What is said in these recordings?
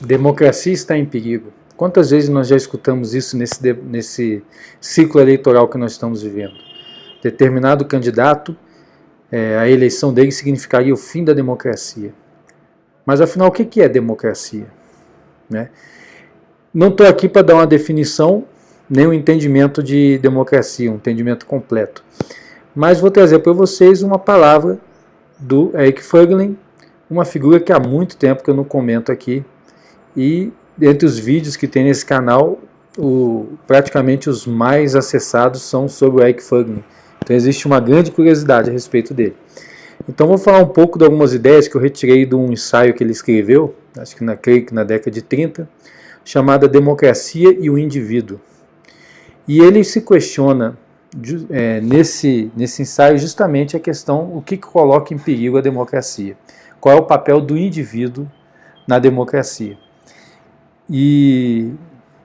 Democracia está em perigo. Quantas vezes nós já escutamos isso nesse ciclo eleitoral que nós estamos vivendo? Determinado candidato, a eleição dele significaria o fim da democracia. Mas afinal, o que é democracia? Né? Não estou aqui para dar uma definição, nem um entendimento de democracia, um entendimento completo. Mas vou trazer para vocês uma palavra do Eric Voegelin, uma figura que há muito tempo que eu não comento aqui, e entre os vídeos que tem nesse canal, praticamente os mais acessados são sobre o Eric Voegelin. Então existe uma grande curiosidade a respeito dele. Então vou falar um pouco de algumas ideias que eu retirei de um ensaio que ele escreveu, acho que creio que na década de 30, chamada Democracia e o Indivíduo. E ele se questiona nesse ensaio justamente a questão, o que coloca em perigo a democracia. Qual é o papel do indivíduo na democracia. E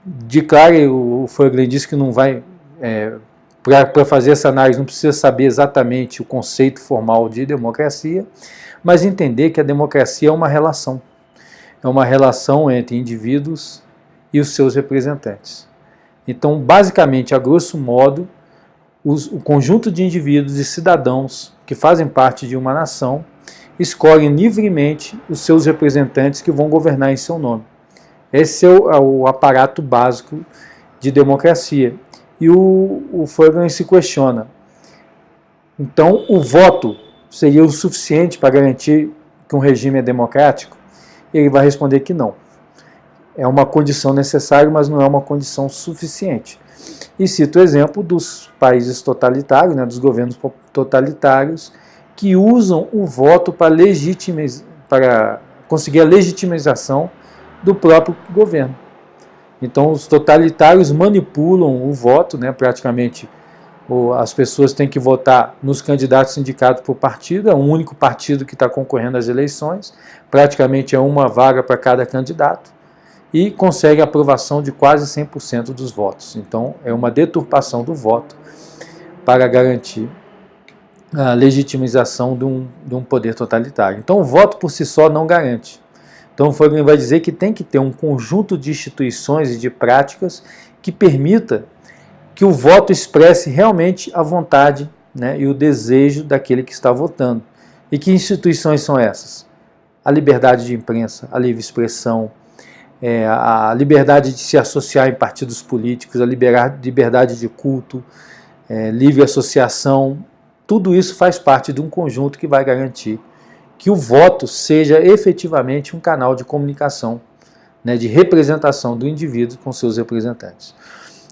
de claro, o Voegelin disse que não vai, para fazer essa análise não precisa saber exatamente o conceito formal de democracia, mas entender que a democracia é uma relação entre indivíduos e os seus representantes. Então, basicamente, a grosso modo, o conjunto de indivíduos e cidadãos que fazem parte de uma nação escolhem livremente os seus representantes que vão governar em seu nome. Esse é o aparato básico de democracia. E o Voegelin se questiona. Então, o voto seria o suficiente para garantir que um regime é democrático? Ele vai responder que não. É uma condição necessária, mas não é uma condição suficiente. E cito o exemplo dos países totalitários, dos governos totalitários, que usam o voto para conseguir a legitimização do próprio governo. Então, os totalitários manipulam o voto, praticamente as pessoas têm que votar nos candidatos indicados por partido, é um único partido que está concorrendo às eleições, praticamente é uma vaga para cada candidato, e consegue a aprovação de quase 100% dos votos. Então, é uma deturpação do voto para garantir a legitimização de um poder totalitário. Então, o voto por si só não garante. Então, o Voegelin vai dizer que tem que ter um conjunto de instituições e de práticas que permita que o voto expresse realmente a vontade, e o desejo daquele que está votando. E que instituições são essas? A liberdade de imprensa, a livre expressão, a liberdade de se associar em partidos políticos, a liberdade de culto, livre associação, tudo isso faz parte de um conjunto que vai garantir que o voto seja efetivamente um canal de comunicação, de representação do indivíduo com seus representantes.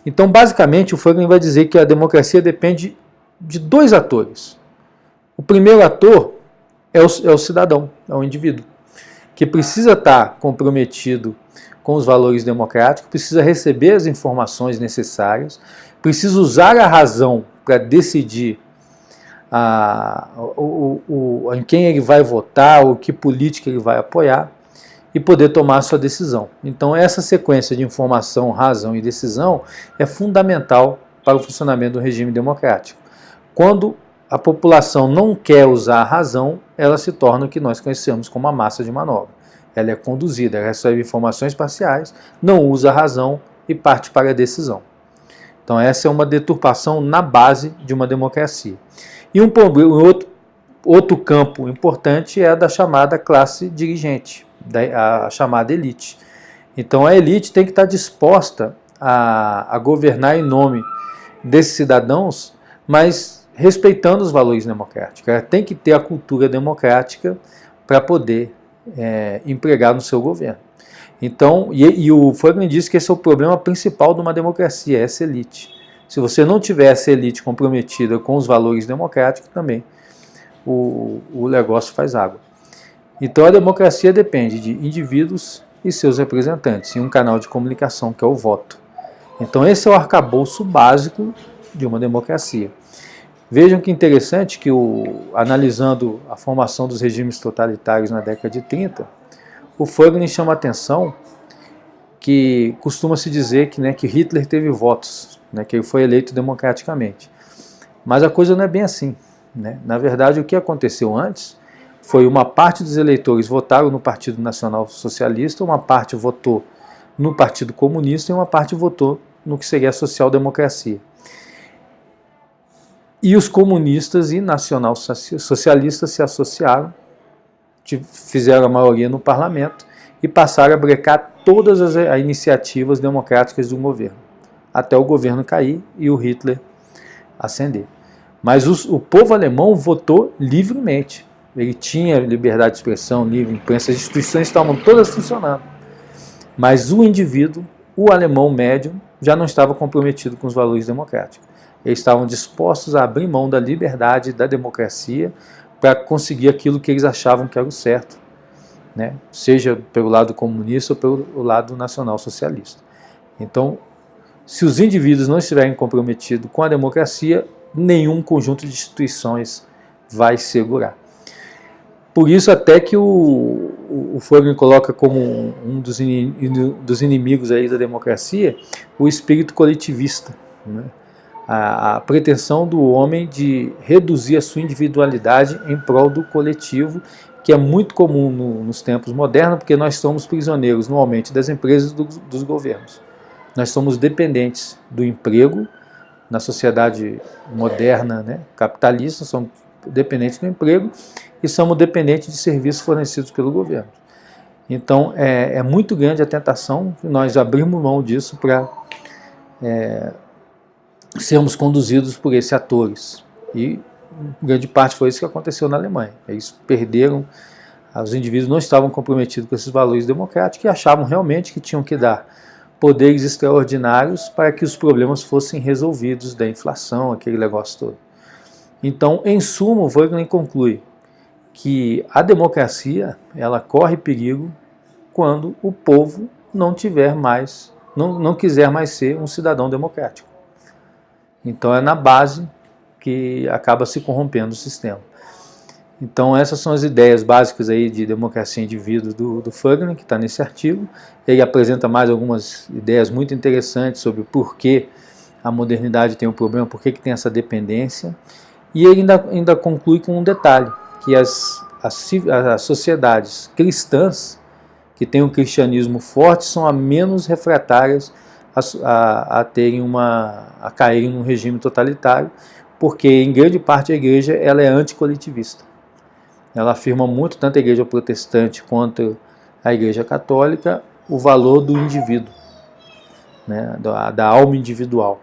Então, basicamente, o Voegelin vai dizer que a democracia depende de dois atores. O primeiro ator é o cidadão, é o indivíduo, que precisa estar comprometido com os valores democráticos, precisa receber as informações necessárias, precisa usar a razão para decidir em quem ele vai votar, ou que política ele vai apoiar, e poder tomar a sua decisão. Então, essa sequência de informação, razão e decisão é fundamental para o funcionamento do regime democrático. Quando a população não quer usar a razão, ela se torna o que nós conhecemos como a massa de manobra. Ela é conduzida, ela recebe informações parciais, não usa a razão e parte para a decisão. Então, essa é uma deturpação na base de uma democracia. E outro campo importante é a da chamada classe dirigente, a chamada elite. Então, a elite tem que estar disposta a governar em nome desses cidadãos, mas respeitando os valores democráticos. Ela tem que ter a cultura democrática para poder empregar no seu governo. Então, e o Voegelin diz que esse é o problema principal de uma democracia, essa elite. Se você não tiver essa elite comprometida com os valores democráticos, também o negócio faz água. Então, a democracia depende de indivíduos e seus representantes, e um canal de comunicação, que é o voto. Então, esse é o arcabouço básico de uma democracia. Vejam que interessante que, analisando a formação dos regimes totalitários na década de 30, o Voegelin chama a atenção que costuma-se dizer que Hitler teve votos, que ele foi eleito democraticamente. Mas a coisa não é bem assim. Na verdade, o que aconteceu antes foi uma parte dos eleitores votaram no Partido Nacional Socialista, uma parte votou no Partido Comunista e uma parte votou no que seria a social-democracia. E os comunistas e nacional-socialistas se associaram, fizeram a maioria no parlamento e passaram a brecar todas as iniciativas democráticas de um governo, até o governo cair e o Hitler ascender. Mas o povo alemão votou livremente. Ele tinha liberdade de expressão, livre imprensa, as instituições estavam todas funcionando. Mas o indivíduo, o alemão médio, já não estava comprometido com os valores democráticos. Eles estavam dispostos a abrir mão da liberdade, da democracia, para conseguir aquilo que eles achavam que era o certo, né? Seja pelo lado comunista ou pelo lado nacional-socialista. Então, se os indivíduos não estiverem comprometidos com a democracia, nenhum conjunto de instituições vai segurar. Por isso até que o Fögling coloca como um dos inimigos aí da democracia o espírito coletivista, né? A pretensão do homem de reduzir a sua individualidade em prol do coletivo, que é muito comum nos tempos modernos, porque nós somos prisioneiros, normalmente, das empresas e dos governos. Nós somos dependentes do emprego, na sociedade moderna, né, capitalista, somos dependentes do emprego e somos dependentes de serviços fornecidos pelo governo. Então, é muito grande a tentação de nós abrirmos mão disso para sermos conduzidos por esses atores. E grande parte foi isso que aconteceu na Alemanha. Eles perderam, os indivíduos não estavam comprometidos com esses valores democráticos e achavam realmente que tinham que dar poderes extraordinários para que os problemas fossem resolvidos, da inflação, aquele negócio todo. Então, em suma, o Fögling conclui que a democracia ela corre perigo quando o povo não quiser mais ser um cidadão democrático. Então é na base que acaba se corrompendo o sistema. Então essas são as ideias básicas aí de democracia e indivíduo do Fögling, que está nesse artigo. Ele apresenta mais algumas ideias muito interessantes sobre por que a modernidade tem um problema, por que tem essa dependência. E ele ainda conclui com um detalhe, que as sociedades cristãs, que têm um cristianismo forte, são as menos refratárias a caírem num regime totalitário, porque em grande parte a igreja ela é anticoletivista. Ela afirma muito, tanto a igreja protestante quanto a igreja católica, o valor do indivíduo, né, da alma individual.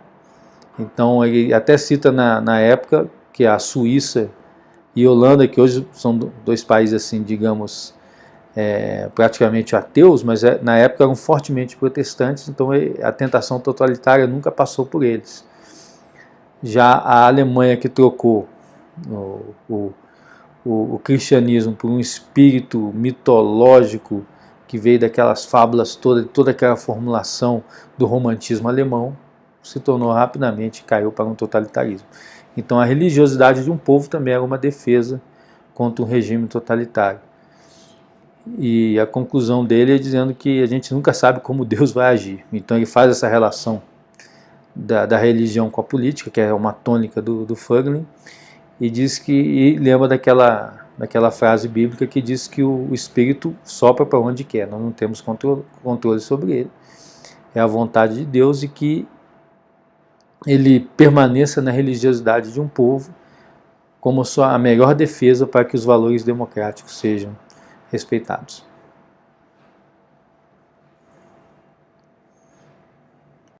Então ele até cita na época que a Suíça e Holanda, que hoje são dois países assim, digamos, praticamente ateus, mas na época eram fortemente protestantes, então a tentação totalitária nunca passou por eles. Já a Alemanha, que trocou o cristianismo por um espírito mitológico que veio daquelas fábulas todas, toda aquela formulação do romantismo alemão, se tornou rapidamente, caiu para um totalitarismo. Então a religiosidade de um povo também era uma defesa contra um regime totalitário. E a conclusão dele é dizendo que a gente nunca sabe como Deus vai agir. Então ele faz essa relação da religião com a política, que é uma tônica do Fögling, e lembra daquela frase bíblica que diz que o Espírito sopra para onde quer, nós não temos controle sobre ele. É a vontade de Deus e que ele permaneça na religiosidade de um povo como a melhor defesa para que os valores democráticos sejam respeitados.